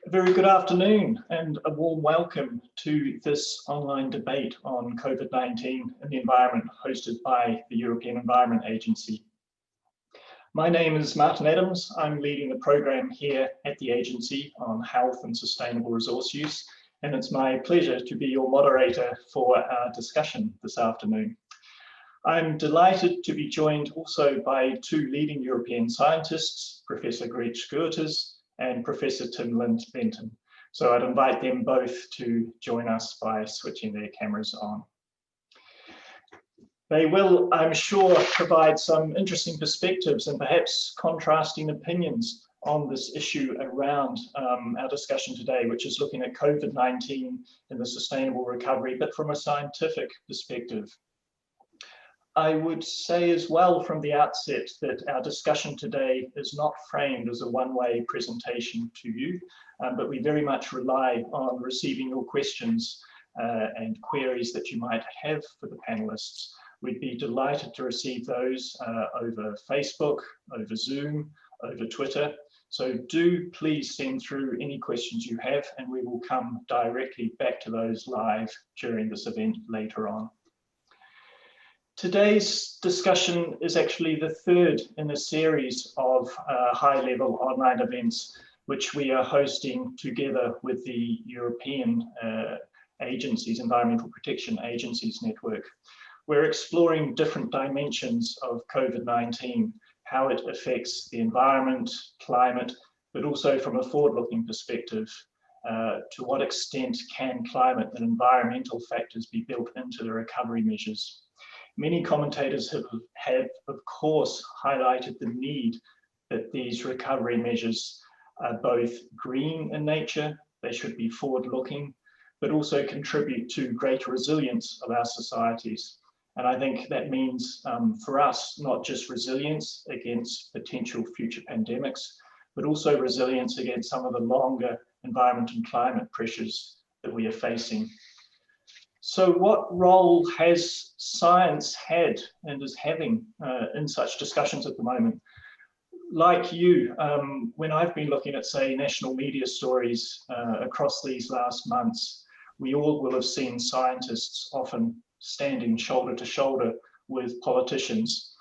A very good afternoon and a warm welcome to this online debate on COVID-19 and the environment hosted by the European Environment Agency. My name is Martin Adams. I'm leading the program here at the agency on health and sustainable resource use, and it's my pleasure to be your moderator for our discussion this afternoon. I'm delighted to be joined also by two leading European scientists, Professor Schoeters and Professor Tim Lenton. So I'd invite them both to join us by switching their cameras on. They will, I'm sure, provide some interesting perspectives and perhaps contrasting opinions on this issue around our discussion today, which is looking at COVID-19 and the sustainable recovery, but from a scientific perspective. I would say as well from the outset that our discussion today is not framed as a one-way presentation to you, but we very much rely on receiving your questions and queries that you might have for the panelists. We'd be delighted to receive those over Facebook, over Zoom, over Twitter. So do please send through any questions you have, and we will come directly back to those live during this event later on. Today's discussion is actually the third in a series of high-level online events, which we are hosting together with the European agencies, Environmental Protection Agencies Network. We're exploring different dimensions of COVID-19, how it affects the environment, climate, but also from a forward-looking perspective, to what extent can climate and environmental factors be built into the recovery measures. Many commentators have, of course, highlighted the need that these recovery measures are both green in nature, they should be forward-looking, but also contribute to greater resilience of our societies. And I think that means for us, not just resilience against potential future pandemics, but also resilience against some of the longer environment and climate pressures that we are facing. So what role has science had and is having in such discussions at the moment? Like you, when I've been looking at, say, national media stories across these last months, we all will have seen scientists often standing shoulder to shoulder with politicians,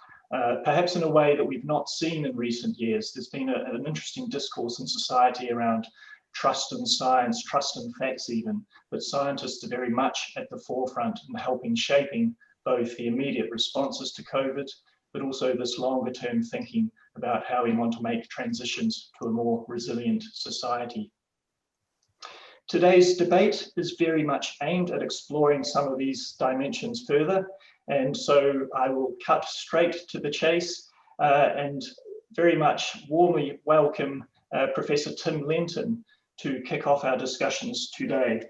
perhaps in a way that we've not seen in recent years. There's been an interesting discourse in society around trust in science, trust in facts even, but scientists are very much at the forefront in helping shaping both the immediate responses to COVID, but also this longer term thinking about how we want to make transitions to a more resilient society. Today's debate is very much aimed at exploring some of these dimensions further, and so I will cut straight to the chase and very much warmly welcome Professor Tim Lenton to kick off our discussions today.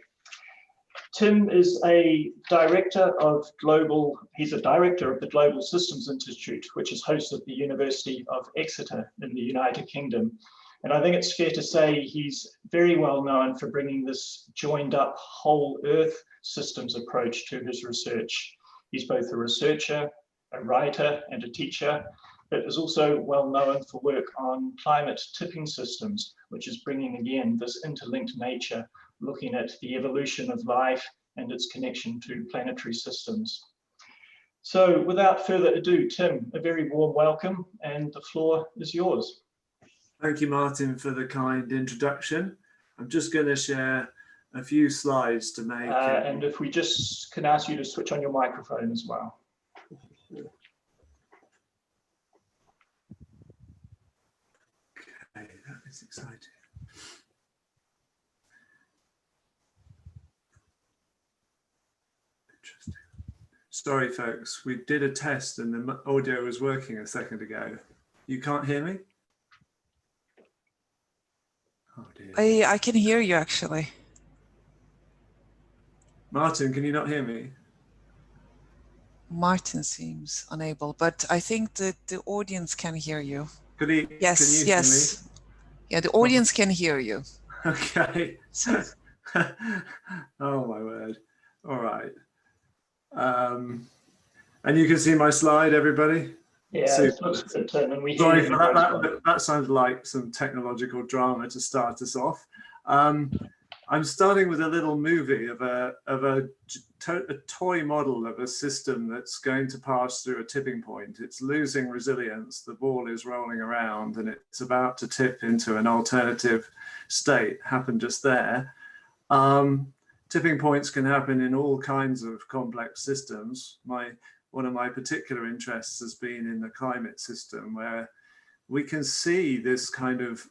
Tim is a director of the Global Systems Institute, which is hosted at the University of Exeter in the United Kingdom. And I think it's fair to say he's very well known for bringing this joined up whole earth systems approach to his research. He's both a researcher, a writer, and a teacher, but is also well known for work on climate tipping systems, which is bringing again this interlinked nature, looking at the evolution of life and its connection to planetary systems. So without further ado, Tim, a very warm welcome, and the floor is yours. Thank you, Martin, for the kind introduction. I'm just going to share a few slides to make. And if we just can ask you to switch on your microphone as well. Okay, that is exciting. Interesting. Sorry, folks, we did a test and the audio was working a second ago. You can't hear me? Oh dear. I can hear you actually. Martin, can you not hear me? Martin seems unable, but I think that the audience can hear you. Could he? Yes, can you yes. Hear me? Yeah, the audience can hear you. Okay. Oh my word. All right. And you can see my slide, everybody? Yeah, Super. it looks good, and we Sorry hear for you that. That sounds like some technological drama to start us off. I'm starting with a little movie of a toy model of a system that's going to pass through a tipping point. It's losing resilience, the ball is rolling around, and it's about to tip into an alternative state. Happened just there. Tipping points can happen in all kinds of complex systems. One of my particular interests has been in the climate system, where we can see this kind of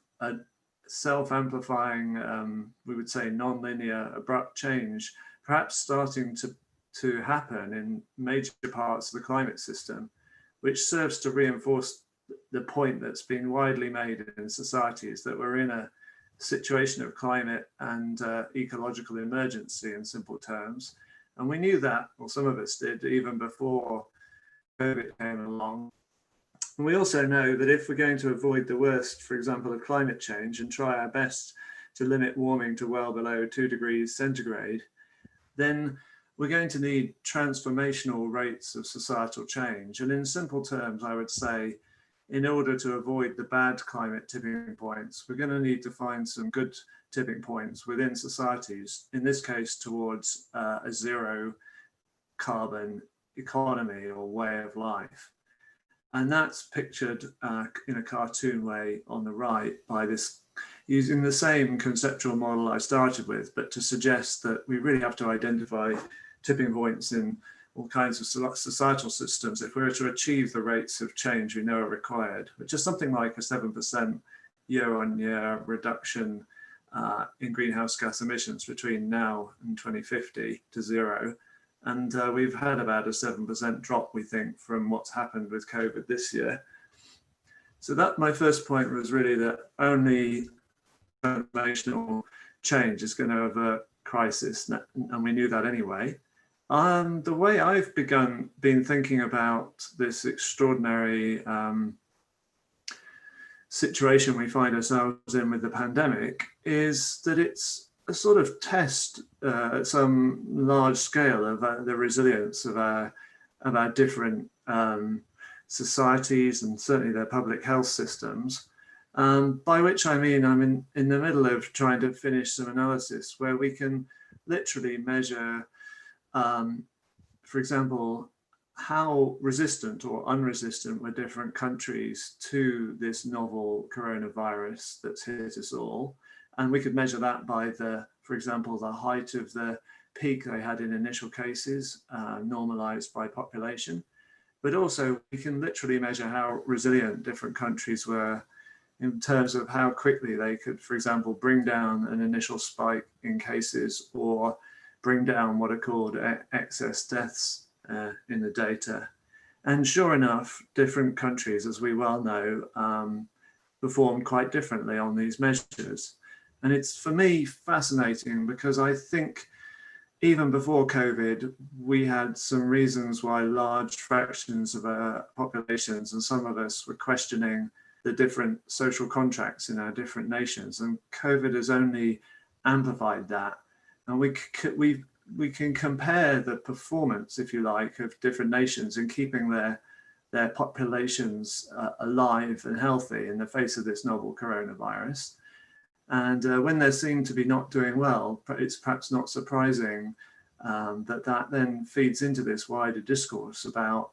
self-amplifying, we would say non-linear, abrupt change, perhaps starting to happen in major parts of the climate system, which serves to reinforce the point that's been widely made in societies that we're in a situation of climate and ecological emergency in simple terms. And we knew that, or some of us did, even before COVID came along. And we also know that if we're going to avoid the worst, for example, of climate change and try our best to limit warming to well below 2 degrees centigrade, then we're going to need transformational rates of societal change. And in simple terms, I would say, in order to avoid the bad climate tipping points, we're going to need to find some good tipping points within societies, in this case towards a zero carbon economy or way of life. And that's pictured in a cartoon way on the right by this, using the same conceptual model I started with, but to suggest that we really have to identify tipping points in all kinds of societal systems if we were to achieve the rates of change we know are required, which is something like a 7% year-on-year reduction in greenhouse gas emissions between now and 2050 to zero. And we've had about a 7% drop, we think, from what's happened with COVID this year. So that, my first point was really that only transformational change is going to avert crisis, and we knew that anyway. The way I've been thinking about this extraordinary situation we find ourselves in with the pandemic is that it's a sort of test at some large scale of the resilience of our different societies and certainly their public health systems. By which I mean I'm in the middle of trying to finish some analysis where we can literally measure, for example, how resistant or unresistant were different countries to this novel coronavirus that's hit us all. And we could measure that by for example, the height of the peak they had in initial cases, normalized by population. But also we can literally measure how resilient different countries were in terms of how quickly they could, for example, bring down an initial spike in cases or bring down what are called excess deaths in the data. And sure enough, different countries, as we well know, performed quite differently on these measures. And it's, for me, fascinating because I think even before COVID, we had some reasons why large fractions of our populations and some of us were questioning the different social contracts in our different nations. And COVID has only amplified that. And we can compare the performance, if you like, of different nations in keeping their populations alive and healthy in the face of this novel coronavirus. And when they seem to be not doing well, it's perhaps not surprising that then feeds into this wider discourse about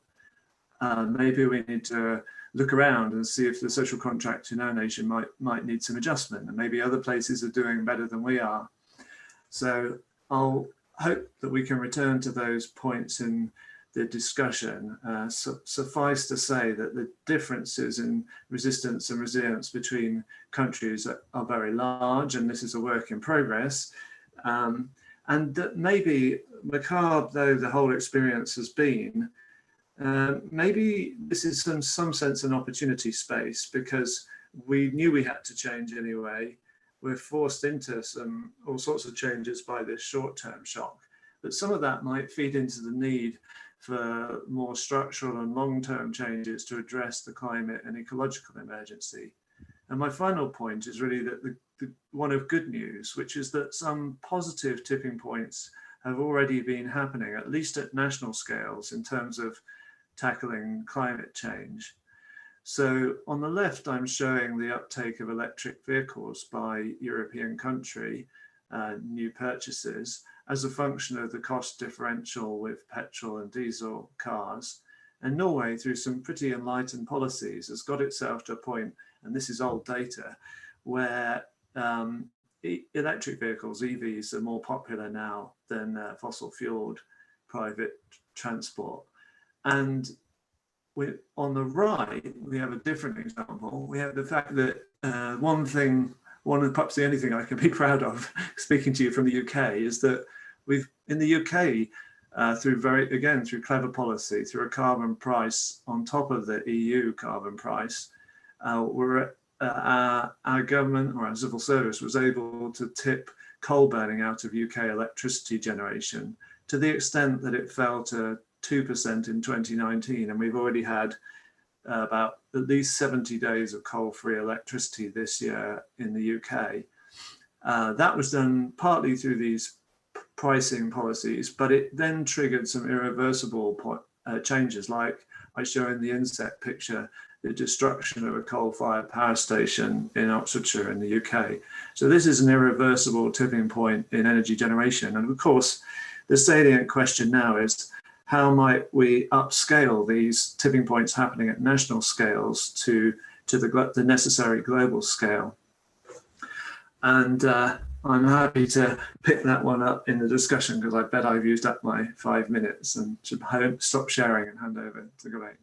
maybe we need to look around and see if the social contract in our nation might need some adjustment, and maybe other places are doing better than we are. So I'll hope that we can return to those points in the discussion. Suffice to say that the differences in resistance and resilience between countries are very large, and this is a work in progress. And that maybe, macabre though the whole experience has been, maybe this is in some sense an opportunity space, because we knew we had to change anyway. We're forced into all sorts of changes by this short-term shock, but some of that might feed into the need for more structural and long-term changes to address the climate and ecological emergency. And my final point is really that the one of good news, which is that some positive tipping points have already been happening, at least at national scales, in terms of tackling climate change. So on the left, I'm showing the uptake of electric vehicles by European country, new purchases, as a function of the cost differential with petrol and diesel cars. And Norway, through some pretty enlightened policies, has got itself to a point, and this is old data, where electric vehicles, EVs, are more popular now than fossil-fueled private transport. And on the right, we have a different example. We have the fact that perhaps the only thing I can be proud of, speaking to you from the UK, is that we've, in the UK, through clever policy, through a carbon price on top of the EU carbon price, our government, or our civil service, was able to tip coal burning out of UK electricity generation to the extent that it fell to 2% in 2019, and we've already had about at least 70 days of coal-free electricity this year in the UK. That was done partly through these pricing policies, but it then triggered some irreversible changes, like I show in the inset picture, the destruction of a coal-fired power station in Oxfordshire in the UK. So this is an irreversible tipping point in energy generation. And of course, the salient question now is, how might we upscale these tipping points happening at national scales to the necessary global scale? And I'm happy to pick that one up in the discussion, because I bet I've used up my 5 minutes and should stop sharing and hand over to Grete.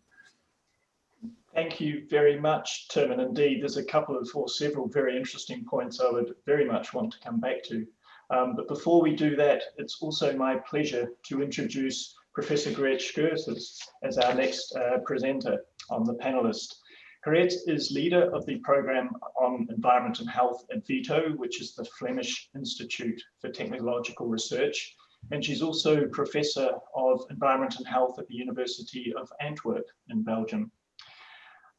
Thank you very much, Tim. And indeed, there's a couple of, or several very interesting points I would very much want to come back to. But before we do that, it's also my pleasure to introduce Professor Grete Schoeters as our next presenter on the panelist. Grete is leader of the program on environment and health at VITO, which is the Flemish Institute for Technological Research. And she's also Professor of Environment and Health at the University of Antwerp in Belgium.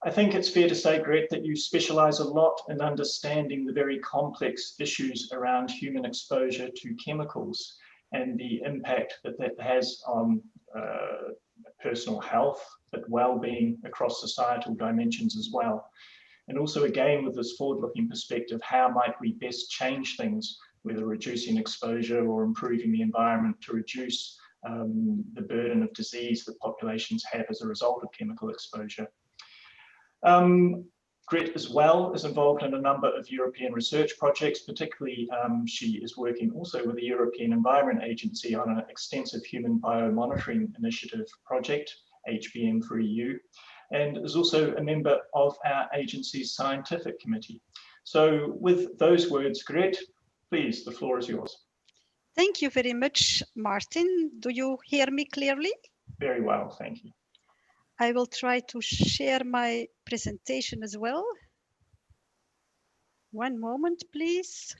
I think it's fair to say, Grete, that you specialize a lot in understanding the very complex issues around human exposure to chemicals and the impact that that has on personal health, but well-being across societal dimensions as well. And also, again, with this forward-looking perspective, how might we best change things, whether reducing exposure or improving the environment to reduce the burden of disease that populations have as a result of chemical exposure. Grete as well is involved in a number of European research projects, particularly she is working also with the European Environment Agency on an extensive human biomonitoring initiative project, HBM4EU, and is also a member of our agency's scientific committee. So with those words, Grete, please, the floor is yours. Thank you very much, Martin. Do you hear me clearly? Very well, thank you. I will try to share my presentation as well. One moment, please.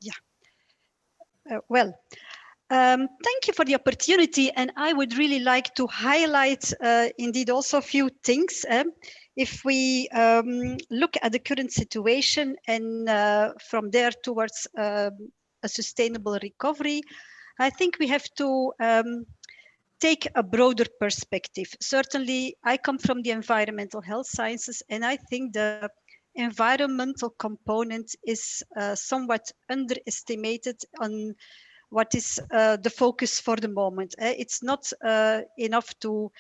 Yeah. Thank you for the opportunity, and I would really like to highlight indeed also a few things. If we look at the current situation and from there towards a sustainable recovery, I think we have to take a broader perspective. Certainly, I come from the environmental health sciences, and I think the environmental component is somewhat underestimated on what is the focus for the moment. It's not enough to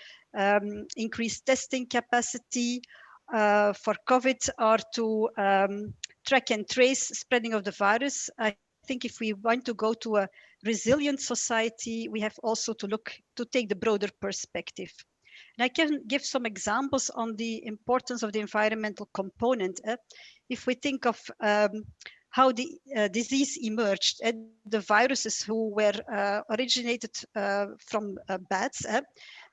increase testing capacity for COVID or to track and trace spreading of the virus. I think if we want to go to a resilient society, we have also to take the broader perspective. And I can give some examples on the importance of the environmental component. If we think of how the disease emerged, the viruses who were originated from bats,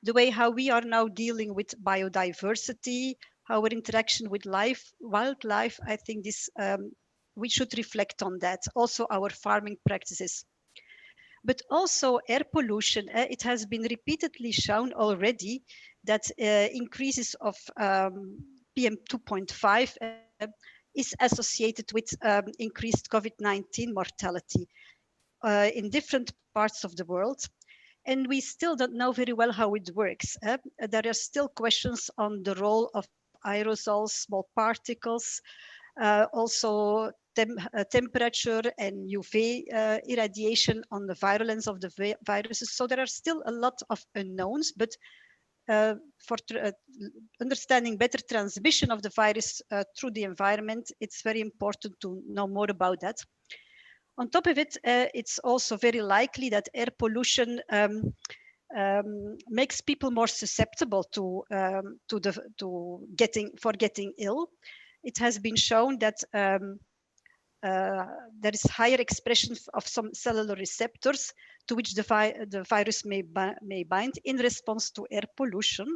the way how we are now dealing with biodiversity, our interaction with wildlife, I think this we should reflect on that. Also our farming practices. But also air pollution, it has been repeatedly shown already that increases of PM2.5 is associated with increased COVID-19 mortality in different parts of the world. and we still don't know very well how it works. There are still questions on the role of aerosols, small particles, also temperature and UV irradiation on the virulence of the viruses. So there are still a lot of unknowns, but for understanding better transmission of the virus through the environment, it's very important to know more about that. On top of it, it's also very likely that air pollution makes people more susceptible to getting ill. It has been shown that there is higher expression of some cellular receptors to which the virus may bind in response to air pollution.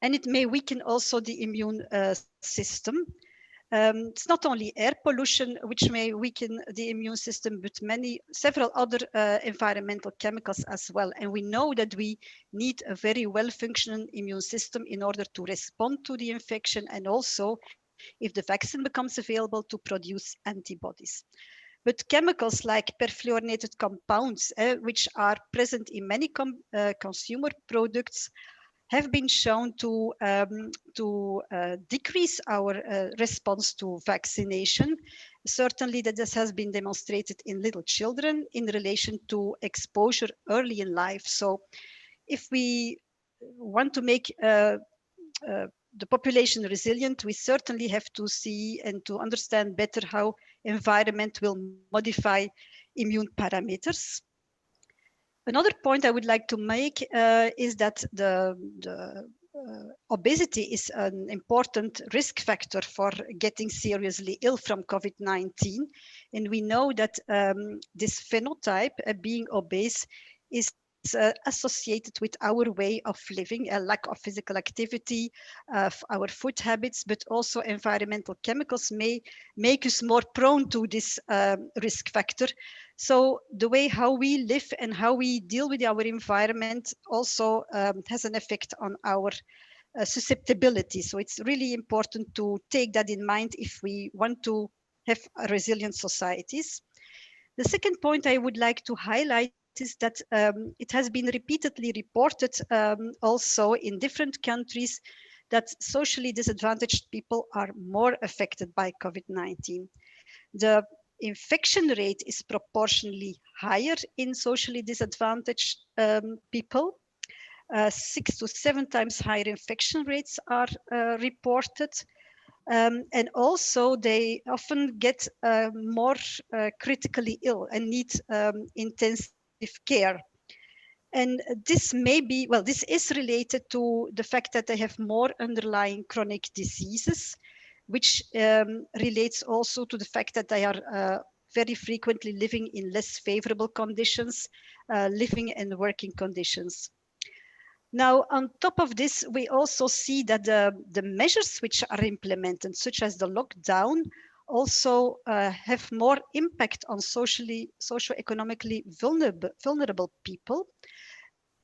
And it may weaken also the immune system. It's not only air pollution which may weaken the immune system, but several other environmental chemicals as well. And we know that we need a very well-functioning immune system in order to respond to the infection, and also, if the vaccine becomes available, to produce antibodies. But chemicals like perfluorinated compounds, which are present in many consumer products, have been shown to decrease our response to vaccination. Certainly that this has been demonstrated in little children in relation to exposure early in life. So if we want to make the population resilient, we certainly have to see and to understand better how environment will modify immune parameters. Another point I would like to make is that the obesity is an important risk factor for getting seriously ill from COVID-19. And we know that this phenotype, being obese, is associated with our way of living, a lack of physical activity, our food habits, but also environmental chemicals may make us more prone to this risk factor. So the way how we live and how we deal with our environment also has an effect on our susceptibility. So it's really important to take that in mind if we want to have resilient societies. The second point I would like to highlight is that it has been repeatedly reported also in different countries that socially disadvantaged people are more affected by COVID-19. The infection rate is proportionally higher in socially disadvantaged people. 6 to 7 times higher infection rates are reported. And also they often get more critically ill and need intensive care. And this may be, well, this is related to the fact that they have more underlying chronic diseases, which relates also to the fact that they are very frequently living in less favorable conditions, living and working conditions. Now, on top of this, we also see that the measures which are implemented, such as the lockdown, also have more impact on socioeconomically vulnerable people.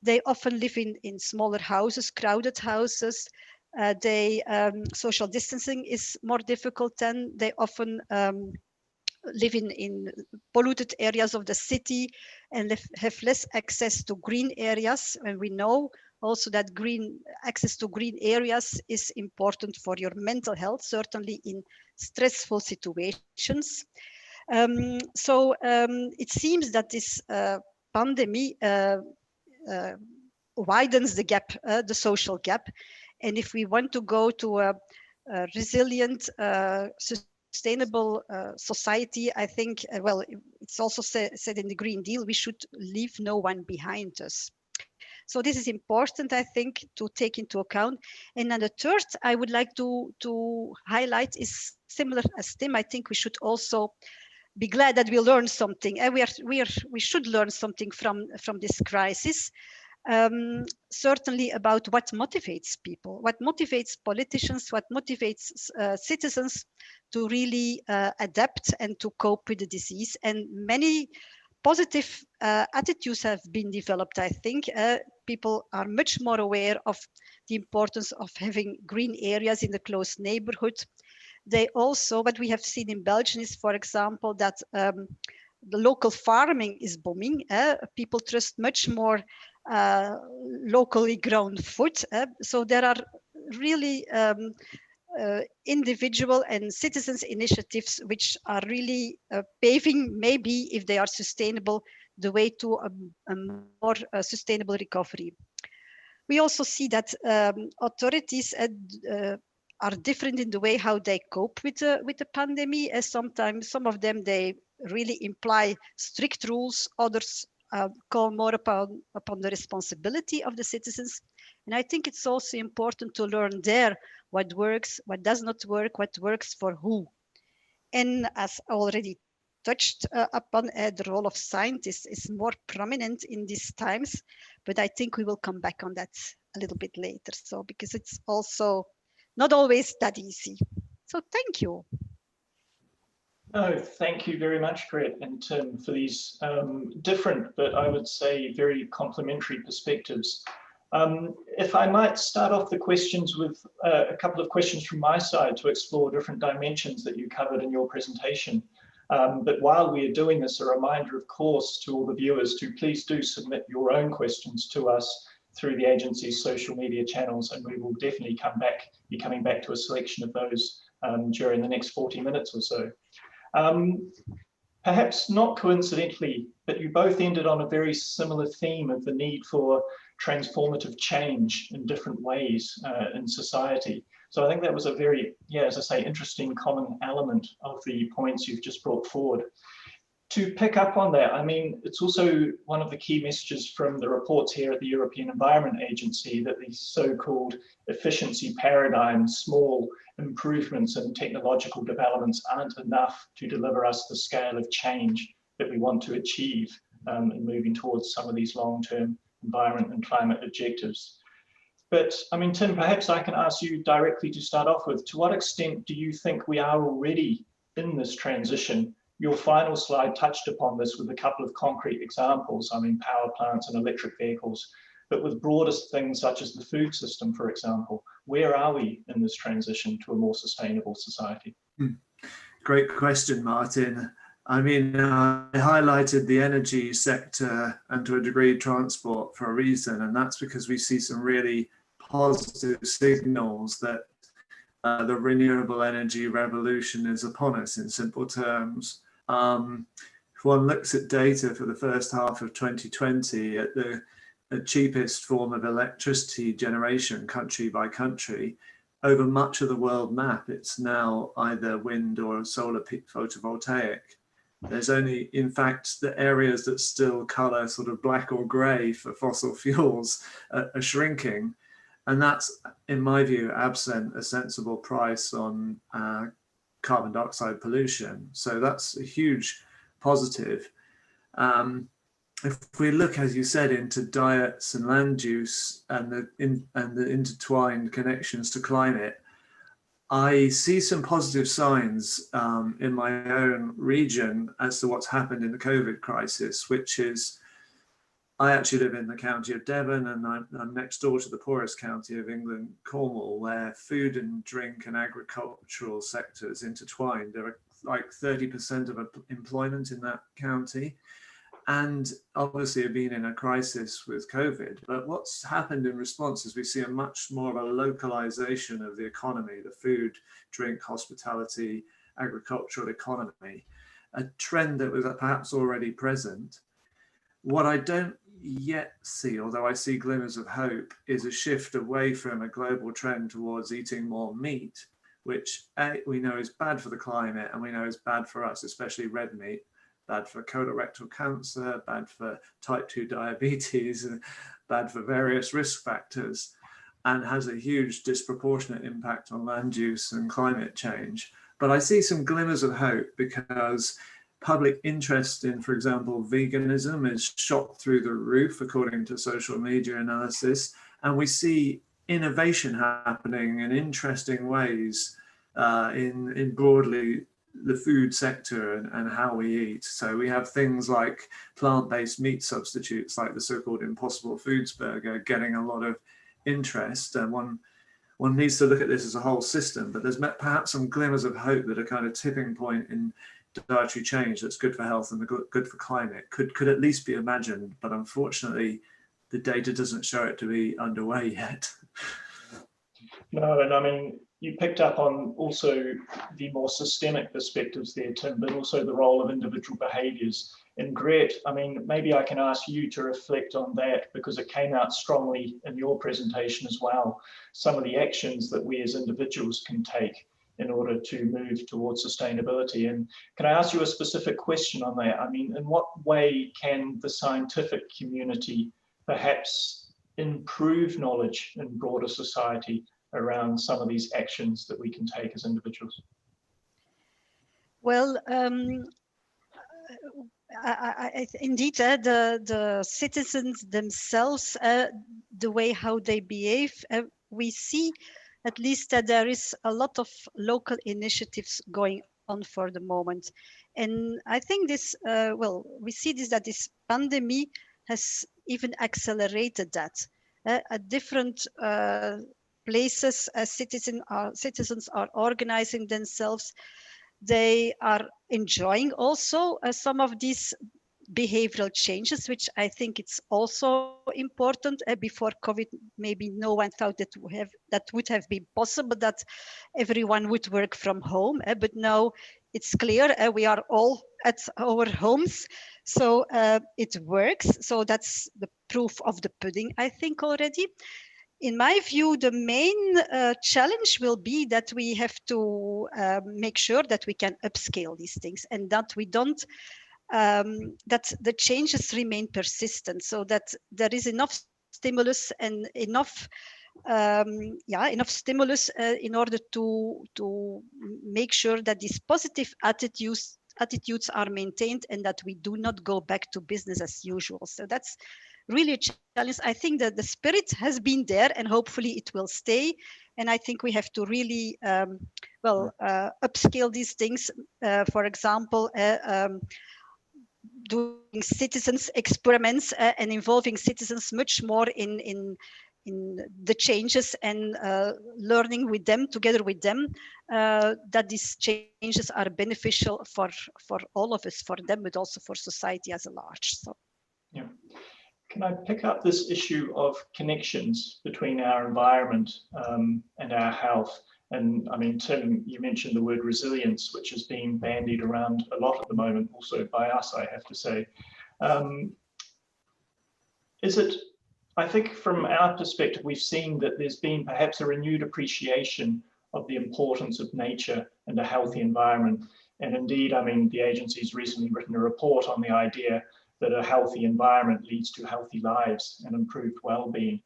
They often live in smaller houses, crowded houses. Social distancing is more difficult, and they often live in polluted areas of the city and have less access to green areas. And we know also that access to green areas is important for your mental health, certainly in stressful situations. So it seems that this pandemic widens the gap, the social gap. And if we want to go to a resilient, sustainable society, I think, well, it's also said in the Green Deal, we should leave no one behind us. So this is important, I think, to take into account. And then the third I would like to highlight is similar as Tim. I think we should also be glad that we learned something. We should learn something from this crisis. Certainly about what motivates people, what motivates politicians, what motivates citizens to really adapt and to cope with the disease. And many positive attitudes have been developed, I think. People are much more aware of the importance of having green areas in the close neighborhood. They also, what we have seen in Belgium is, for example, that the local farming is booming. People trust much more locally grown food. So there are really individual and citizens initiatives which are really paving, maybe if they are sustainable, the way to a more sustainable recovery. We also see that authorities are different in the way how they cope with the pandemic. As sometimes some of them, they really imply strict rules, others call more upon the responsibility of the citizens. And I think it's also important to learn there what works, what does not work, what works for who. And as already touched upon, the role of scientists is more prominent in these times, but I think we will come back on that a little bit later. So because it's also not always that easy. So thank you. No, thank you very much, Gret and Tim, for these different, but I would say very complementary perspectives. If I might start off the questions with a couple of questions from my side to explore different dimensions that you covered in your presentation. But while we are doing this, a reminder, of course, to all the viewers to please do submit your own questions to us through the agency's social media channels, and we will definitely be coming back to a selection of those during the next 40 minutes or so. Perhaps not coincidentally, but you both ended on a very similar theme of the need for transformative change in different ways in society. So I think that was a very, as I say, interesting common element of the points you've just brought forward. To pick up on that, I mean, it's also one of the key messages from the reports here at the European Environment Agency that these so-called efficiency paradigms, small improvements in technological developments aren't enough to deliver us the scale of change that we want to achieve in moving towards some of these long-term environment and climate objectives. But I mean, Tim, perhaps I can ask you directly to start off with, to what extent do you think we are already in this transition? Your final slide touched upon this with a couple of concrete examples, I mean, power plants and electric vehicles, but with broader things such as the food system, for example, where are we in this transition to a more sustainable society? Great question, Martin. I mean, I highlighted the energy sector and to a degree transport for a reason, and that's because we see some really positive signals that the renewable energy revolution is upon us, in simple terms. If one looks at data for the first half of 2020 at the cheapest form of electricity generation country by country, over much of the world map, it's now either wind or solar photovoltaic. There's only, in fact, the areas that still color sort of black or gray for fossil fuels are shrinking. And that's, in my view, absent a sensible price on carbon dioxide pollution. So that's a huge positive. If we look, as you said, into diets and land use and the intertwined connections to climate, I see some positive signs in my own region as to what's happened in the COVID crisis, which is, I actually live in the county of Devon, and I'm next door to the poorest county of England, Cornwall, where food and drink and agricultural sectors intertwined. There are like 30% of employment in that county. And obviously have been in a crisis with COVID. But what's happened in response is we see a much more of a localization of the economy, the food, drink, hospitality, agricultural economy, a trend that was perhaps already present. What I don't yet see, although I see glimmers of hope, is a shift away from a global trend towards eating more meat, which we know is bad for the climate and we know is bad for us, especially red meat. Bad for colorectal cancer, bad for type 2 diabetes, and bad for various risk factors, and has a huge disproportionate impact on land use and climate change. But I see some glimmers of hope because public interest in, for example, veganism is shot through the roof, according to social media analysis, and we see innovation happening in interesting ways in broadly the food sector and how we eat. So we have things like plant-based meat substitutes, like the so-called Impossible Foods burger, getting a lot of interest. And one needs to look at this as a whole system, but there's perhaps some glimmers of hope that a kind of tipping point dietary change that's good for health and good for climate could at least be imagined, but unfortunately the data doesn't show it to be underway yet. No, and I mean, you picked up on also the more systemic perspectives there, Tim, but also the role of individual behaviours. And Gret, I mean, maybe I can ask you to reflect on that, because it came out strongly in your presentation as well, some of the actions that we as individuals can take in order to move towards sustainability. And can I ask you a specific question on that? I mean, in what way can the scientific community perhaps improve knowledge in broader society around some of these actions that we can take as individuals? Well, indeed, the citizens themselves, the way how they behave, we see at least that there is a lot of local initiatives going on for the moment. And I think this, well, we see this, that this pandemic has even accelerated that. At different places, citizens are organizing themselves. They are enjoying also some of these behavioral changes, which I think it's also important. Before COVID, maybe no one thought that would have been possible, that everyone would work from home. But now it's clear we are all at our homes, so it works. So that's the proof of the pudding, I think, already. In my view, the main challenge will be that we have to make sure that we can upscale these things, and that we don't, that the changes remain persistent, so that there is enough stimulus and enough stimulus in order to make sure that these positive attitudes are maintained, and that we do not go back to business as usual. So that's really a challenge. I think that the spirit has been there, and hopefully it will stay. And I think we have to really, upscale these things. For example, doing citizens experiments and involving citizens much more in the changes, and learning with them, together with them, that these changes are beneficial for all of us, for them, but also for society as a large. So, yeah. Can I pick up this issue of connections between our environment and our health? And I mean, Tim, you mentioned the word resilience, which is being bandied around a lot at the moment, also by us, I have to say. I think from our perspective, we've seen that there's been perhaps a renewed appreciation of the importance of nature and a healthy environment. And indeed, I mean, the agency's recently written a report on the idea that a healthy environment leads to healthy lives and improved well-being.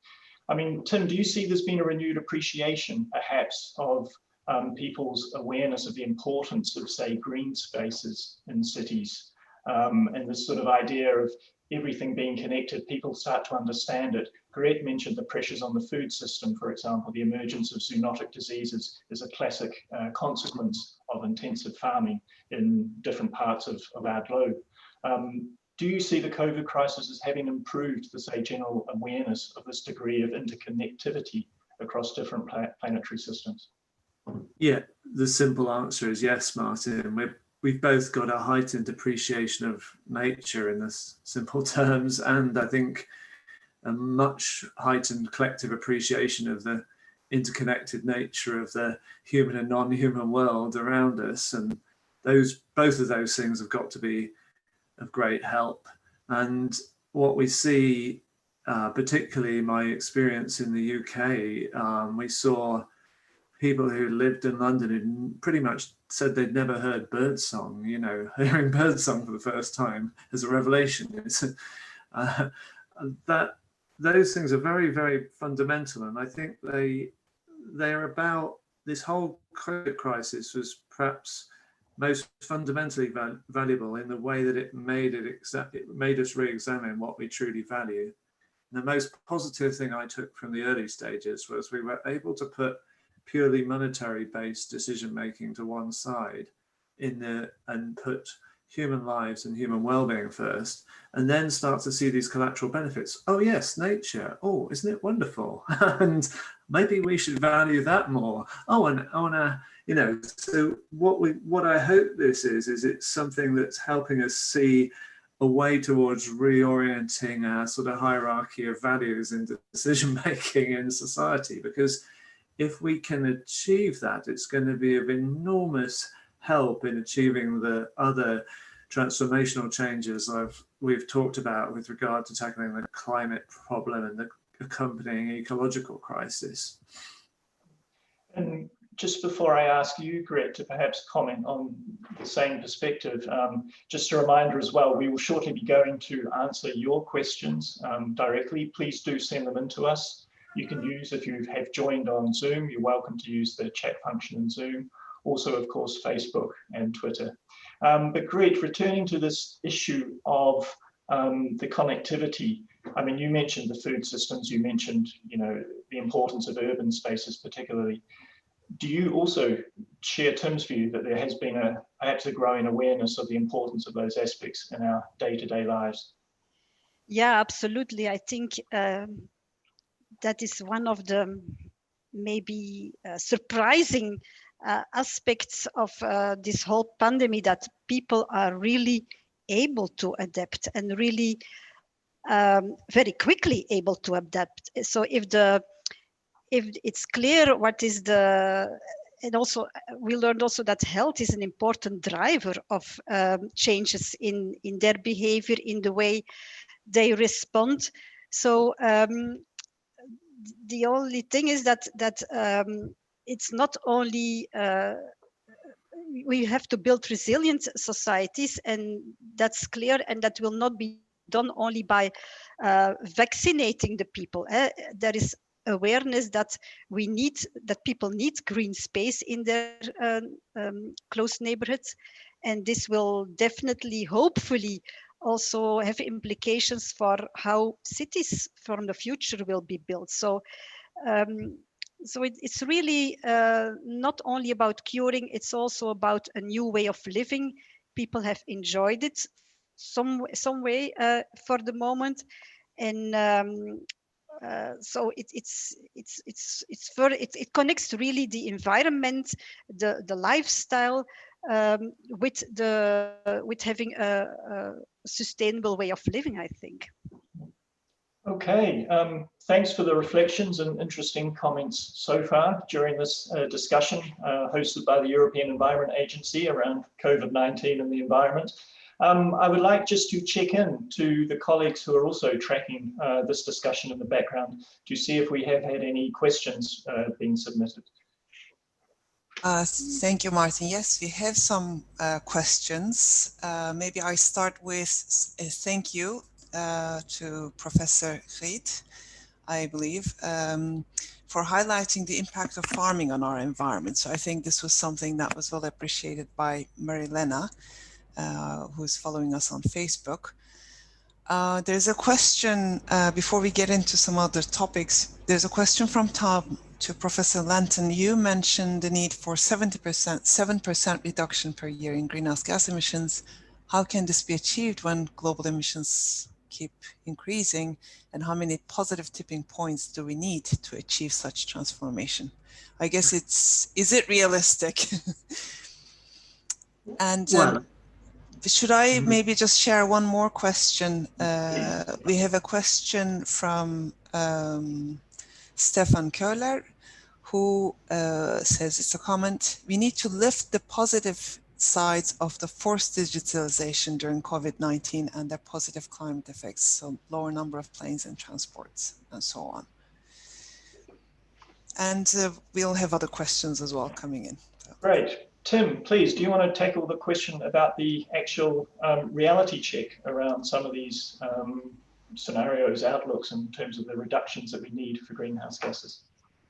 I mean, Tim, do you see there's been a renewed appreciation, perhaps, of people's awareness of the importance of, say, green spaces in cities, and this sort of idea of everything being connected? People start to understand it. Gret mentioned the pressures on the food system, for example. The emergence of zoonotic diseases is a classic consequence of intensive farming in different parts of our globe. Do you see the COVID crisis as having improved the, say, general awareness of this degree of interconnectivity across different planetary systems? Yeah, the simple answer is yes, Martin. We've both got a heightened appreciation of nature in this simple terms, and I think a much heightened collective appreciation of the interconnected nature of the human and non-human world around us. And both of those things have got to be of great help. And what we see, particularly my experience in the UK, we saw people who lived in London who pretty much said they'd never heard birdsong. You know, hearing birdsong for the first time is a revelation. Those things are very, very fundamental, and I think they're about, this whole COVID crisis was perhaps most fundamentally valuable in the way that it made us re-examine what we truly value. And the most positive thing I took from the early stages was we were able to put purely monetary based decision making to one side and put human lives and human well-being first, and then start to see these collateral benefits. Oh yes, nature. Oh, isn't it wonderful? And maybe we should value that more. Oh, and you know, so what I hope this is it's something that's helping us see a way towards reorienting our sort of hierarchy of values in decision making in society, because if we can achieve that, it's going to be of enormous help in achieving the other transformational changes we've talked about with regard to tackling the climate problem and the accompanying ecological crisis. And just before I ask you, Gret, to perhaps comment on the same perspective, just a reminder as well, we will shortly be going to answer your questions directly. Please do send them in to us. You can use, if you have joined on Zoom, you're welcome to use the chat function in Zoom. Also, of course, Facebook and Twitter. But Gret, returning to this issue of the connectivity, I mean, you mentioned the food systems, you mentioned, you know, the importance of urban spaces particularly. Do you also share Tim's view that there has been perhaps a growing awareness of the importance of those aspects in our day-to-day lives? Yeah, absolutely. I think that is one of the maybe surprising aspects of this whole pandemic, that people are really able to adapt and really very quickly able to adapt. So if it's clear what is and also we learned also that health is an important driver of changes in their behavior, in the way they respond. So the only thing is that it's not only we have to build resilient societies, and that's clear, and that will not be done only by vaccinating the people. There is awareness that people need green space in their close neighborhoods, and this will definitely, hopefully, also have implications for how cities from the future will be built. So it's really not only about curing, it's also about a new way of living. People have enjoyed it some way for the moment, and so it connects really the environment, the lifestyle, with having a sustainable way of living, I think. Okay, thanks for the reflections and interesting comments so far during this discussion hosted by the European Environment Agency around COVID-19 and the environment. I would like just to check in to the colleagues who are also tracking this discussion in the background to see if we have had any questions being submitted. Thank you, Martin. Yes, we have some questions. Maybe I start with a thank you to Professor Riet, I believe, for highlighting the impact of farming on our environment. So I think this was something that was well appreciated by Marilena, who's following us on Facebook. There's a question, before we get into some other topics, there's a question from Tom to Professor Lenton. You mentioned the need for 7% reduction per year in greenhouse gas emissions. How can this be achieved when global emissions keep increasing? And how many positive tipping points do we need to achieve such transformation? I guess is it realistic? And should I maybe just share one more question? We have a question from Stefan Köhler, who says, it's a comment: we need to lift the positive sides of the forced digitalization during COVID-19 and their positive climate effects, so lower number of planes and transports and so on. And we'll have other questions as well coming in. Great. Tim, please, do you want to tackle the question about the actual reality check around some of these scenarios, outlooks in terms of the reductions that we need for greenhouse gases?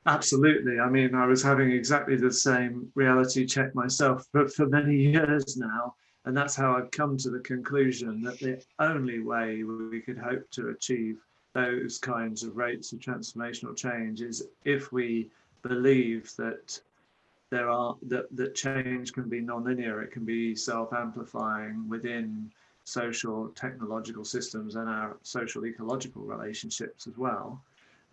Absolutely. I mean, I was having exactly the same reality check myself for many years now. And that's how I've come to the conclusion that the only way we could hope to achieve those kinds of rates of transformational change is if we believe that that change can be non-linear. It can be self-amplifying within social technological systems and our social ecological relationships as well.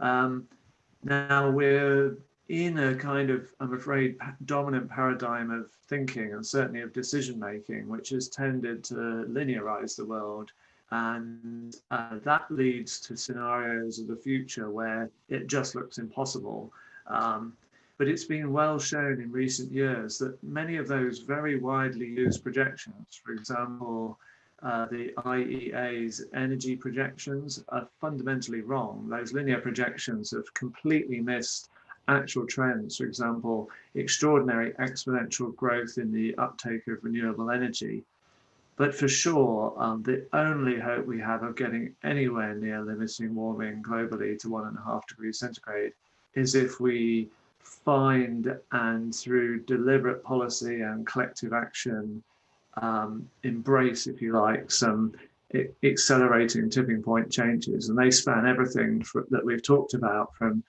Now we're in a kind of, I'm afraid, dominant paradigm of thinking and certainly of decision making, which has tended to linearize the world. And that leads to scenarios of the future where it just looks impossible. But it's been well shown in recent years that many of those very widely used projections, for example, the IEA's energy projections, are fundamentally wrong. Those linear projections have completely missed actual trends. For example, extraordinary exponential growth in the uptake of renewable energy. But for sure, the only hope we have of getting anywhere near limiting warming globally to 1.5 degrees centigrade is if we find, and through deliberate policy and collective action, embrace, if you like, some accelerating tipping point changes. And they span everything that we've talked about, from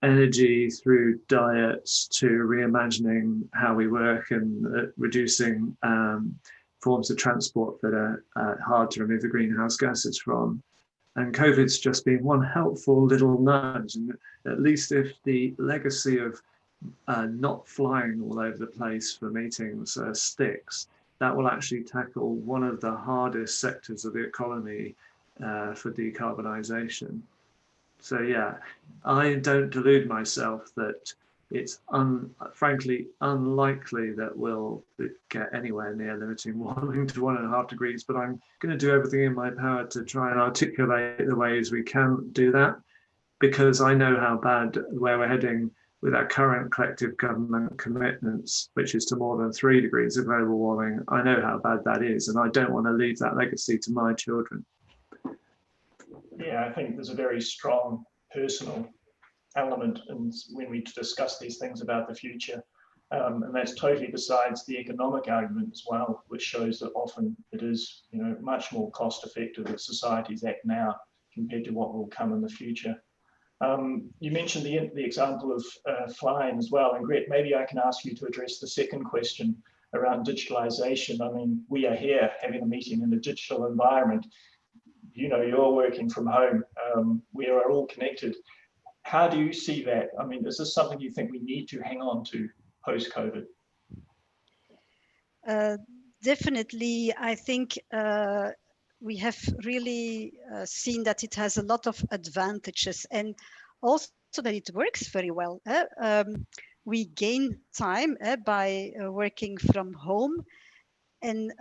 energy through diets to reimagining how we work and reducing forms of transport that are hard to remove the greenhouse gases from. And COVID's just been one helpful little nudge. And at least if the legacy of not flying all over the place for meetings sticks, that will actually tackle one of the hardest sectors of the economy for decarbonisation. So yeah, I don't delude myself that it's frankly unlikely that we'll get anywhere near limiting warming to 1.5 degrees, but I'm going to do everything in my power to try and articulate the ways we can do that, because I know how bad where we're heading with our current collective government commitments, which is to more than 3 degrees of global warming. I know how bad that is, and I don't want to leave that legacy to my children. Yeah, I think there's a very strong personal element when we discuss these things about the future. And that's totally besides the economic argument as well, which shows that often it is, much more cost effective as societies act now compared to what will come in the future. You mentioned the example of flying as well, and Gret, maybe I can ask you to address the second question around digitalization. I mean, we are here having a meeting in a digital environment. You're working from home. We are all connected. How do you see that? I mean, is this something you think we need to hang on to post-COVID? Definitely, I think we have really seen that it has a lot of advantages, and also that it works very well. We gain time by working from home, and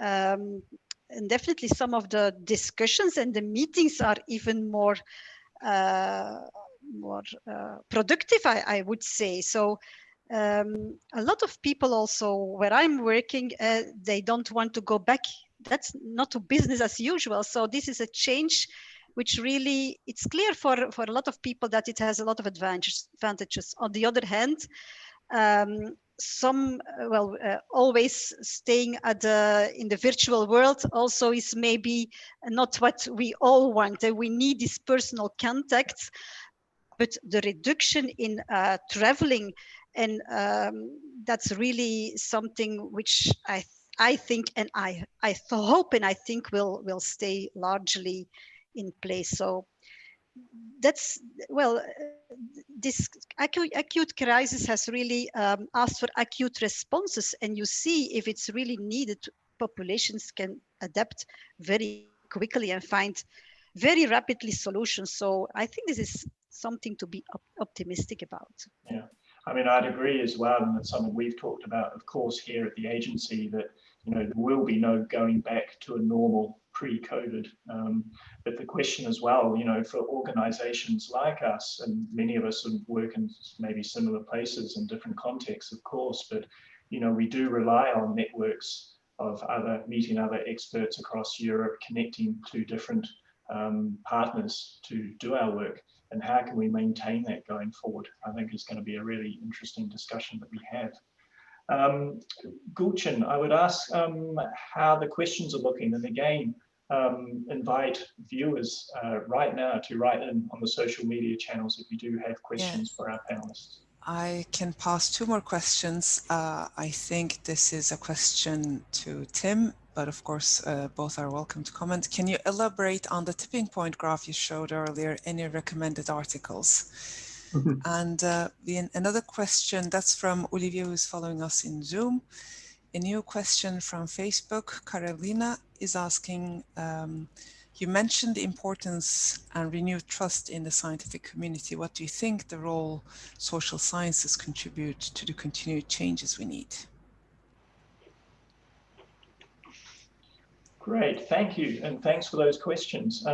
definitely some of the discussions and the meetings are even more productive, I would say. So a lot of people also where I'm working, they don't want to go back. That's not to business as usual. So this is a change which really, it's clear for a lot of people that it has a lot of advantages. On the other hand, always staying in the virtual world also is maybe not what we all want. We need this personal contact, but the reduction in traveling, and that's really something which I think, and I hope and I think will stay largely in place. So that's, this acute crisis has really asked for acute responses, and you see if it's really needed, populations can adapt very quickly and find very rapidly solutions. So I think this is something to be optimistic about. Yeah, I mean, I'd agree as well, and that's something we've talked about, of course, here at the agency, that there will be no going back to a normal pre-COVID. But the question as well, for organizations like us, and many of us work in maybe similar places in different contexts, of course, but we do rely on networks of meeting other experts across Europe, connecting to different partners to do our work. And how can we maintain that going forward? I think is going to be a really interesting discussion that we have. Gulcin, I would ask how the questions are looking, and again, invite viewers right now to write in on the social media channels if you do have questions for our panelists. I can pass two more questions. I think this is a question to Tim, but of course, both are welcome to comment. Can you elaborate on the tipping point graph you showed earlier? Any recommended articles? And another question that's from Olivier, who's following us in Zoom. A new question from Facebook. Carolina is asking, you mentioned the importance and renewed trust in the scientific community. What do you think the role social sciences contribute to the continued changes we need? Great, thank you, and thanks for those questions.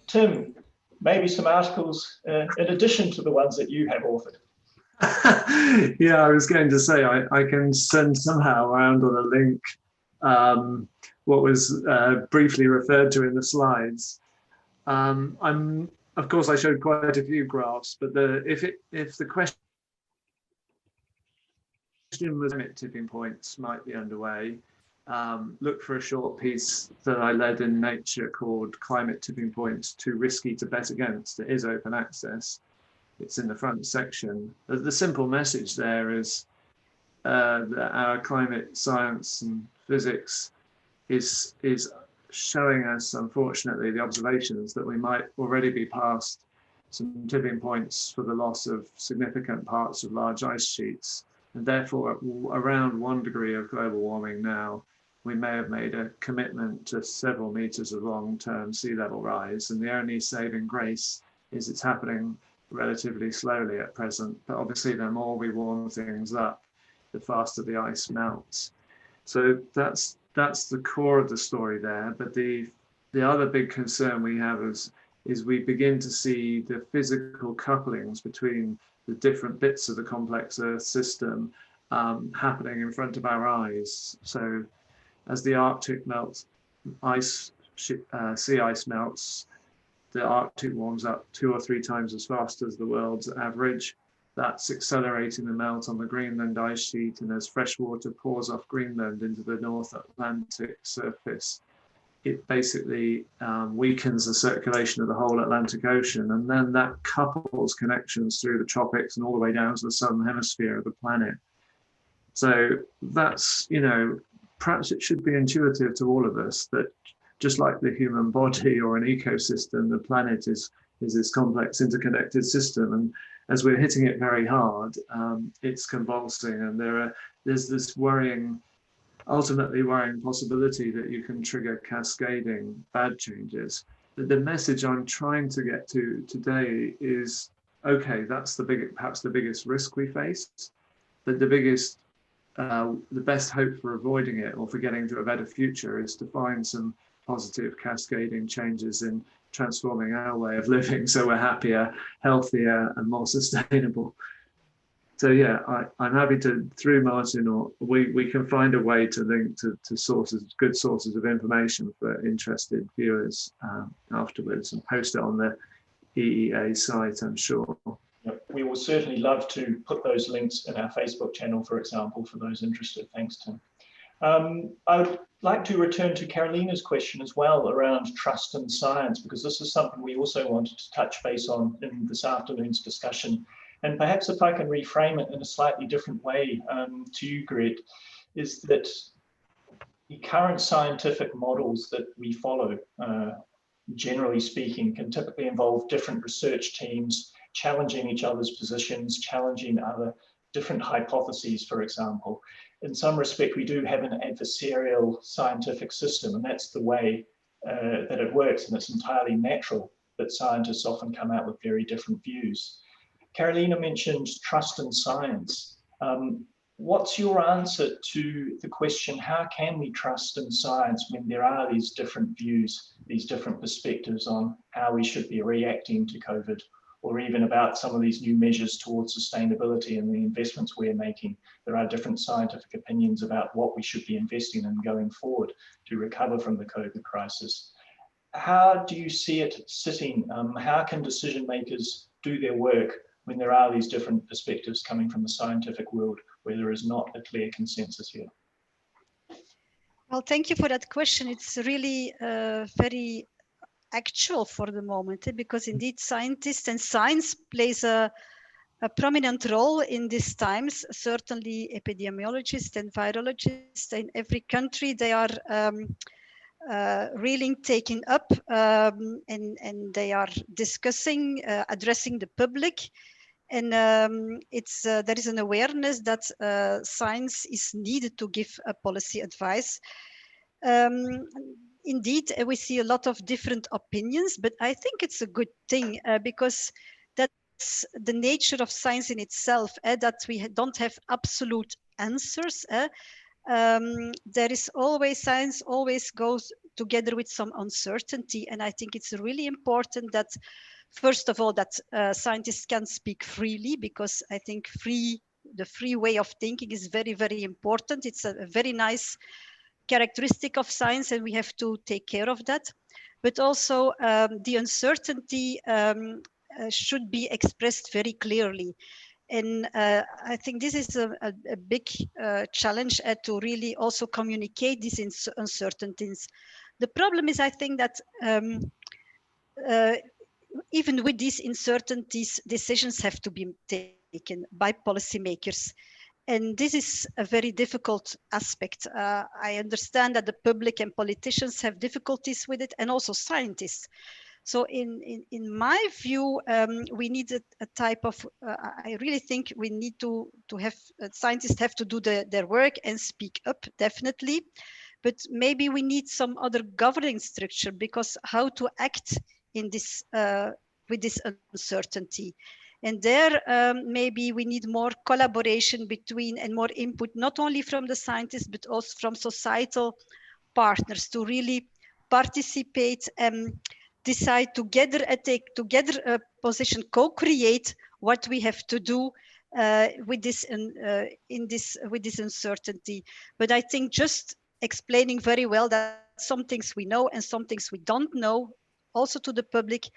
Tim, maybe some articles in addition to the ones that you have authored. Yeah, I was going to say I can send somehow around on a link what was briefly referred to in the slides. Of course, I showed quite a few graphs, but if the question was tipping points might be underway, look for a short piece that I led in Nature called "Climate Tipping Points: Too Risky to Bet Against." It is open access. It's in the front section. The simple message there is that our climate science and physics is showing us, unfortunately, the observations that we might already be past some tipping points for the loss of significant parts of large ice sheets. And therefore, around 1 degree of global warming now, we may have made a commitment to several meters of long-term sea level rise. And the only saving grace is it's happening relatively slowly at present. But obviously, the more we warm things up, the faster the ice melts. So that's the core of the story there. But the other big concern we have is we begin to see the physical couplings between the different bits of the complex Earth system happening in front of our eyes. So as the Arctic melts, sea ice melts, the Arctic warms up 2 or 3 times as fast as the world's average. That's accelerating the melt on the Greenland ice sheet, and as fresh water pours off Greenland into the North Atlantic surface, it basically weakens the circulation of the whole Atlantic Ocean, and then that couples connections through the tropics and all the way down to the southern hemisphere of the planet. So that's, perhaps it should be intuitive to all of us that just like the human body or an ecosystem, the planet is this complex interconnected system. And as we're hitting it very hard, it's convulsing, and there's this ultimately worrying possibility that you can trigger cascading bad changes. The message I'm trying to get to today is, okay, that's perhaps the biggest risk we face, but the best hope for avoiding it or for getting to a better future is to find some positive cascading changes in transforming our way of living so we're happier, healthier, and more sustainable. So yeah, I'm happy to, through Martin, or we can find a way to link to good sources of information for interested viewers afterwards, and post it on the EEA site, I'm sure. We will certainly love to put those links in our Facebook channel, for example, for those interested. Thanks, Tim. I would like to return to Carolina's question as well around trust in science, because this is something we also wanted to touch base on in this afternoon's discussion. And perhaps if I can reframe it in a slightly different way to you, Gret, is that the current scientific models that we follow, generally speaking, can typically involve different research teams challenging each other's positions, challenging other different hypotheses, for example. In some respect, we do have an adversarial scientific system, and that's the way that it works, and it's entirely natural that scientists often come out with very different views. Carolina mentioned trust in science. What's your answer to the question, how can we trust in science when there are these different views, these different perspectives on how we should be reacting to COVID, or even about some of these new measures towards sustainability and the investments we're making? There are different scientific opinions about what we should be investing in going forward to recover from the COVID crisis. How do you see it sitting? How can decision makers do their work when there are these different perspectives coming from the scientific world where there is not a clear consensus here? Well, thank you for that question. It's really very actual for the moment, because indeed scientists and science plays a a prominent role in these times. Certainly epidemiologists and virologists in every country, they are really taking up and they are discussing, addressing the public. And there is an awareness that science is needed to give policy advice. Indeed, we see a lot of different opinions, but I think it's a good thing because that's the nature of science in itself, that we don't have absolute answers. There is always, science always goes together with some uncertainty. And I think it's really important that, first of all, that scientists can speak freely, because I think the free way of thinking is very, very important. It's a very nice characteristic of science, and we have to take care of that. But also the uncertainty should be expressed very clearly. And I think this is a big challenge to really also communicate these uncertainties. The problem is, I think that even with these uncertainties, decisions have to be taken by policymakers. And this is a very difficult aspect. I understand that the public and politicians have difficulties with it, and also scientists. So in my view, we need a type of, I really think we need to have, scientists have to do their work and speak up, definitely. But maybe we need some other governing structure, because how to act in this, with this uncertainty. And there, maybe we need more collaboration between and more input, not only from the scientists, but also from societal partners to really participate and decide together and take together a position, co-create what we have to do with this with this uncertainty. But I think just explaining very well that some things we know and some things we don't know, also to the public,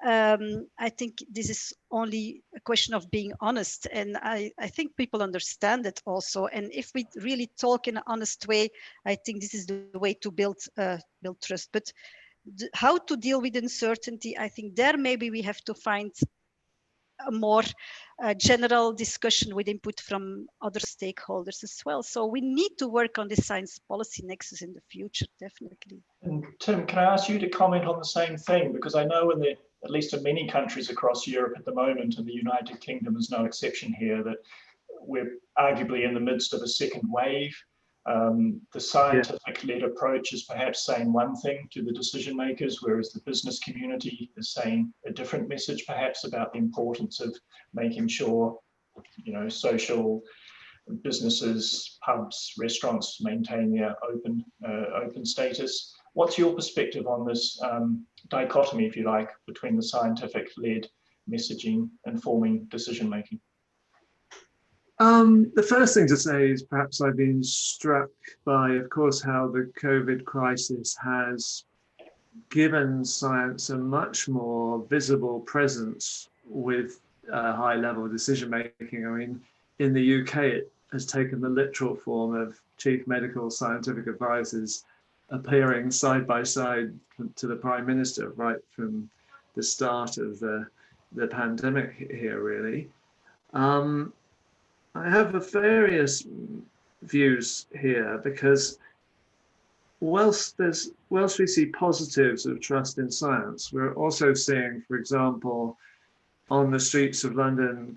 I think this is only a question of being honest. And I think people understand it also. And if we really talk in an honest way, I think this is the way to build trust. But how to deal with uncertainty, I think there maybe we have to find a more general discussion with input from other stakeholders as well. So we need to work on this science policy nexus in the future, definitely. And Tim, can I ask you to comment on the same thing? Because I know at least in many countries across Europe at the moment, and the United Kingdom is no exception here, that we're arguably in the midst of a second wave. The scientific-led approach is perhaps saying one thing to the decision makers, whereas the business community is saying a different message, perhaps, about the importance of making sure, social businesses, pubs, restaurants maintain their open status. What's your perspective on this dichotomy, if you like, between the scientific-led messaging informing decision making? The first thing to say is perhaps I've been struck by, of course, how the COVID crisis has given science a much more visible presence with high-level decision-making. I mean, in the UK, it has taken the literal form of chief medical scientific advisors appearing side by side to the Prime Minister right from the start of the pandemic here, really. I have various views here, because whilst we see positives of trust in science, we're also seeing, for example, on the streets of London,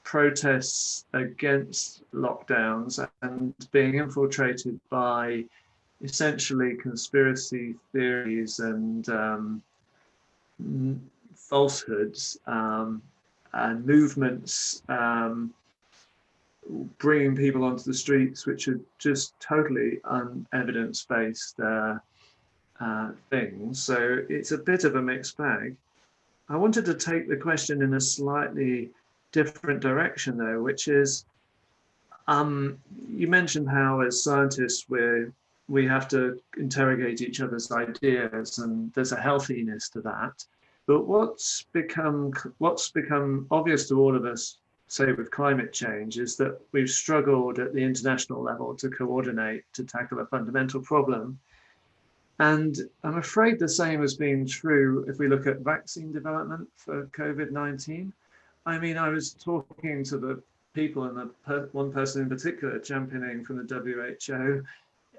protests against lockdowns and being infiltrated by essentially conspiracy theories and falsehoods. And movements bringing people onto the streets, which are just totally unevidence-based things. So it's a bit of a mixed bag. I wanted to take the question in a slightly different direction, though, which is, you mentioned how as scientists we have to interrogate each other's ideas, and there's a healthiness to that. But what's become obvious to all of us, say with climate change, is that we've struggled at the international level to coordinate to tackle a fundamental problem. And I'm afraid the same has been true if we look at vaccine development for COVID-19. I mean, I was talking to the people, and one person in particular championing from the WHO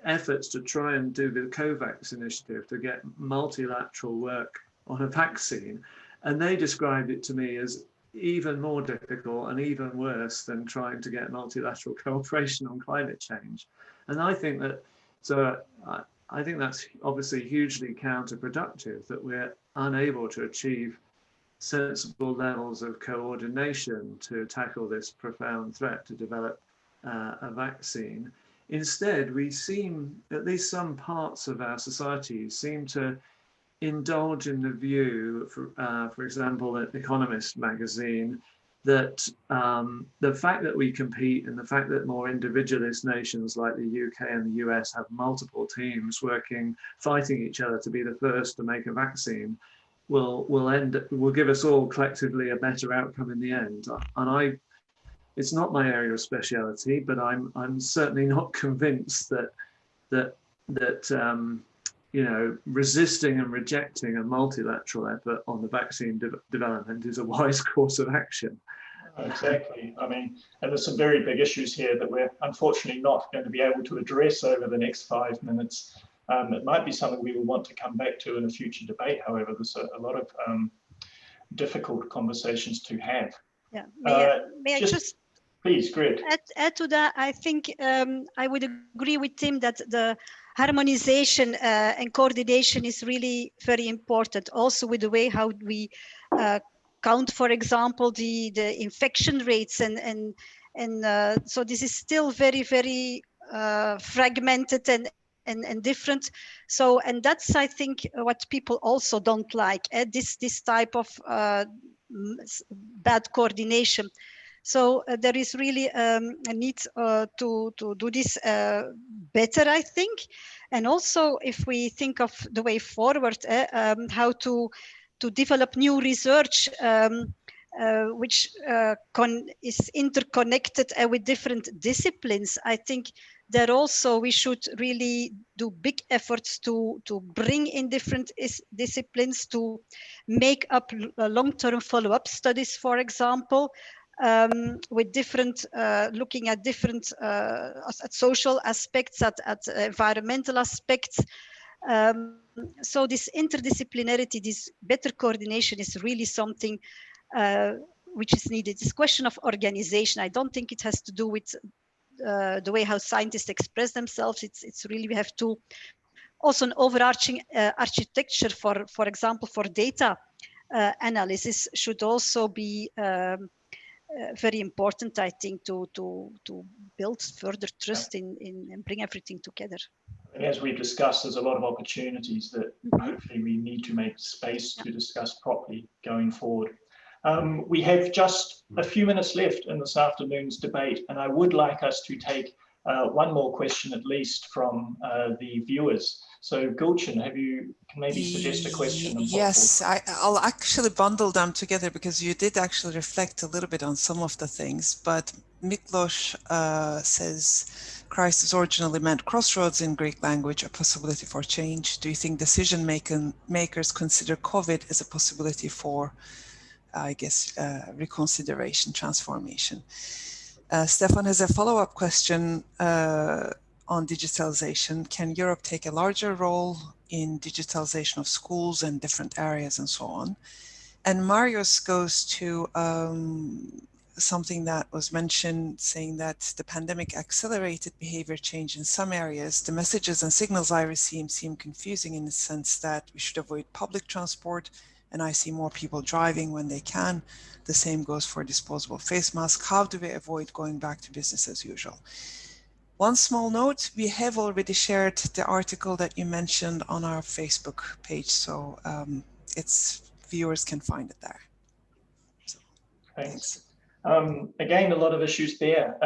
efforts to try and do the COVAX initiative to get multilateral work on a vaccine. And they described it to me as even more difficult and even worse than trying to get multilateral cooperation on climate change. And I think that, I think that's obviously hugely counterproductive, that we're unable to achieve sensible levels of coordination to tackle this profound threat to develop a vaccine. Instead, we seem, at least some parts of our society seem to indulge in the view, for example, at Economist magazine, that the fact that we compete and the fact that more individualist nations like the UK and the US have multiple teams fighting each other to be the first to make a vaccine will give us all collectively a better outcome in the end. And it's not my area of speciality, but I'm certainly not convinced that you know, resisting and rejecting a multilateral effort on the vaccine development is a wise course of action. Exactly. I mean, and there's some very big issues here that we're unfortunately not going to be able to address over the next 5 minutes. It might be something we will want to come back to in a future debate. However, there's a lot of difficult conversations to have. Yeah. May I just please, great. Add to that, I think I would agree with Tim that the harmonization and coordination is really very important. Also with the way how we count, for example, the infection rates and so this is still very, very fragmented and different. So, and that's, I think, what people also don't like, this type of bad coordination. So there is really a need to do this better, I think. And also, if we think of the way forward, how to develop new research which is interconnected with different disciplines, I think that also we should really do big efforts to bring in different disciplines to make up long-term follow-up studies, for example, with different, looking at different at social aspects, at environmental aspects. So this interdisciplinarity, this better coordination is really something which is needed. This question of organization, I don't think it has to do with the way how scientists express themselves. It's really, we have to also an overarching architecture, for example, for data analysis should also be very important, I think, to build further trust in and bring everything together. As we've discussed, there's a lot of opportunities that hopefully we need to make space to discuss properly going forward. We have just a few minutes left in this afternoon's debate, and I would like us to take one more question at least from the viewers. So Gulchan, can maybe suggest a question? Yes, I'll actually bundle them together because you did actually reflect a little bit on some of the things, but Miklos says, crisis originally meant crossroads in Greek language, a possibility for change. Do you think decision makers consider COVID as a possibility for, I guess, reconsideration, transformation? Stefan has a follow-up question on digitalization. Can Europe take a larger role in digitalization of schools and different areas and so on? And Marius goes to something that was mentioned, saying that the pandemic accelerated behavior change in some areas. The messages and signals I receive seem confusing in the sense that we should avoid public transport, and I see more people driving when they can. The same goes for disposable face masks. How do we avoid going back to business as usual? One small note, we have already shared the article that you mentioned on our Facebook page, so viewers can find it there. So, thanks. Again, a lot of issues there.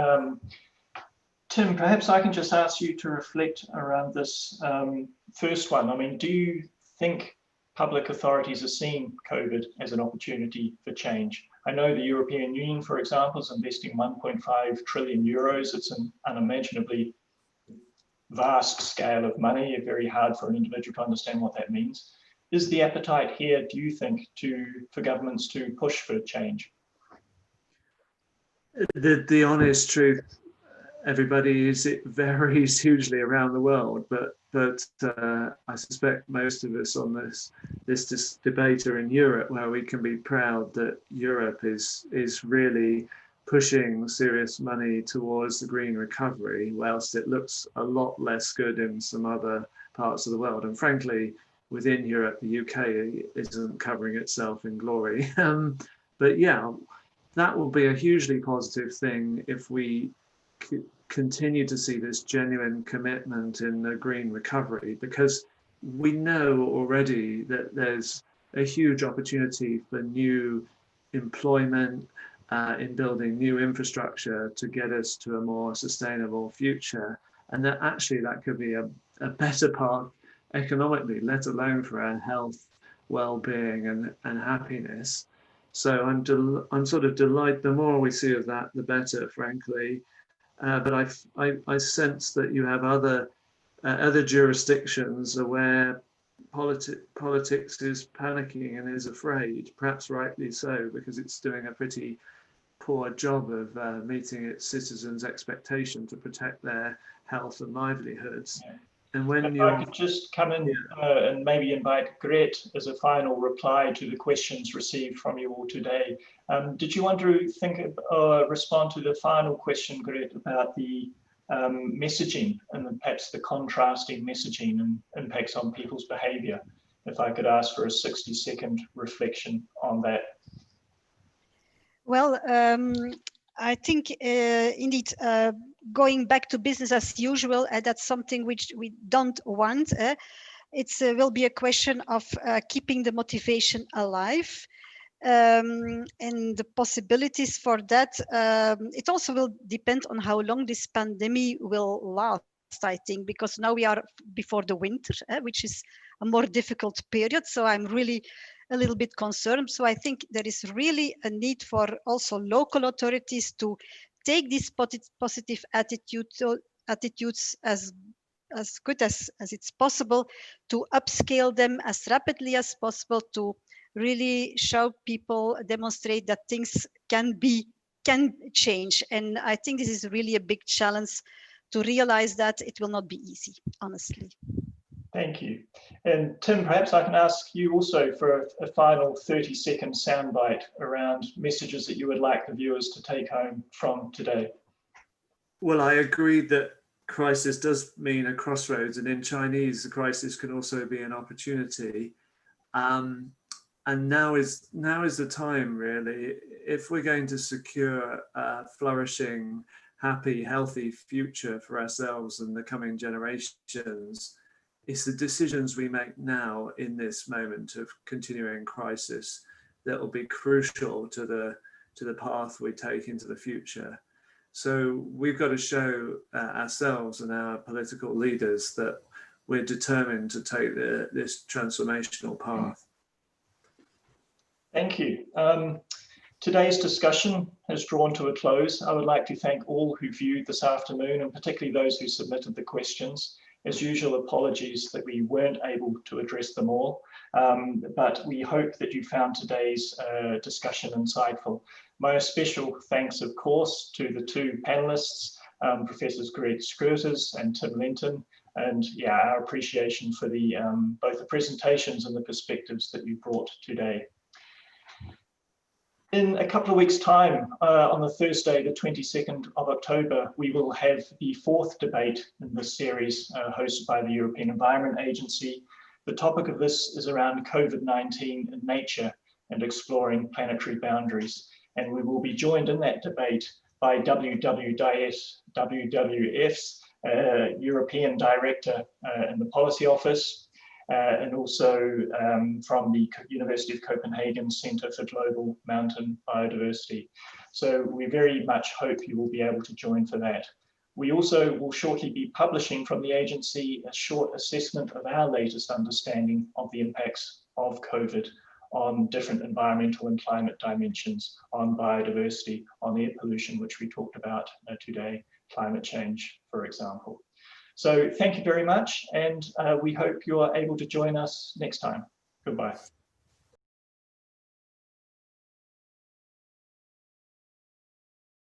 Tim, perhaps I can just ask you to reflect around this first one. I mean, do you think public authorities are seeing COVID as an opportunity for change? I know the European Union, for example, is investing 1.5 trillion euros. It's an unimaginably vast scale of money, very hard for an individual to understand what that means. Is the appetite here, do you think, for governments to push for change? The honest truth, everybody, is it varies hugely around the world, but I suspect most of us on this debate are in Europe, where we can be proud that Europe is really pushing serious money towards the green recovery, whilst it looks a lot less good in some other parts of the world. And frankly, within Europe, the UK isn't covering itself in glory. But yeah, that will be a hugely positive thing if we continue to see this genuine commitment in the green recovery, because we know already that there's a huge opportunity for new employment, in building new infrastructure to get us to a more sustainable future, and that actually that could be a better path economically, let alone for our health, well-being, and happiness. So I'm sort of delighted. The more we see of that, the better, frankly. But I sense that you have other jurisdictions where politics is panicking and is afraid, perhaps rightly so, because it's doing a pretty poor job of meeting its citizens' expectation to protect their health and livelihoods. Yeah. And when if I could just come in, yeah, and maybe invite Gret as a final reply to the questions received from you all today. Did you want to respond to the final question, Gret, about the messaging and perhaps the contrasting messaging and impacts on people's behaviour? If I could ask for a 60-second reflection on that. Well, I think indeed going back to business as usual, that's something which we don't want. It will be a question of keeping the motivation alive. And the possibilities for that, it also will depend on how long this pandemic will last, I think, because now we are before the winter, which is a more difficult period. So I'm really a little bit concerned. So I think there is really a need for also local authorities to take these positive attitudes as good as it's possible, to upscale them as rapidly as possible, to really show people, demonstrate that things can change. And I think this is really a big challenge to realize that it will not be easy, honestly. Thank you. And Tim, perhaps I can ask you also for a final 30-second soundbite around messages that you would like the viewers to take home from today. Well, I agree that crisis does mean a crossroads, and in Chinese, the crisis can also be an opportunity. And now is the time, really. If we're going to secure a flourishing, happy, healthy future for ourselves and the coming generations, it's the decisions we make now in this moment of continuing crisis that will be crucial to the path we take into the future. So we've got to show ourselves and our political leaders that we're determined to take this transformational path. Thank you. Today's discussion has drawn to a close. I would like to thank all who viewed this afternoon, and particularly those who submitted the questions. As usual, apologies that we weren't able to address them all, but we hope that you found today's discussion insightful. My special thanks, of course, to the two panelists, Professors Schoeters and Tim Lenton, and yeah, our appreciation for the both the presentations and the perspectives that you brought today. In a couple of weeks' time, on the Thursday, the 22nd of October, we will have the fourth debate in this series hosted by the European Environment Agency. The topic of this is around COVID-19 in nature and exploring planetary boundaries. And we will be joined in that debate by WWF's European Director in the Policy Office, and also from the University of Copenhagen Centre for Global Mountain Biodiversity. So we very much hope you will be able to join for that. We also will shortly be publishing from the agency a short assessment of our latest understanding of the impacts of COVID on different environmental and climate dimensions, on biodiversity, on air pollution, which we talked about today, climate change, for example. So thank you very much, and we hope you are able to join us next time. Goodbye.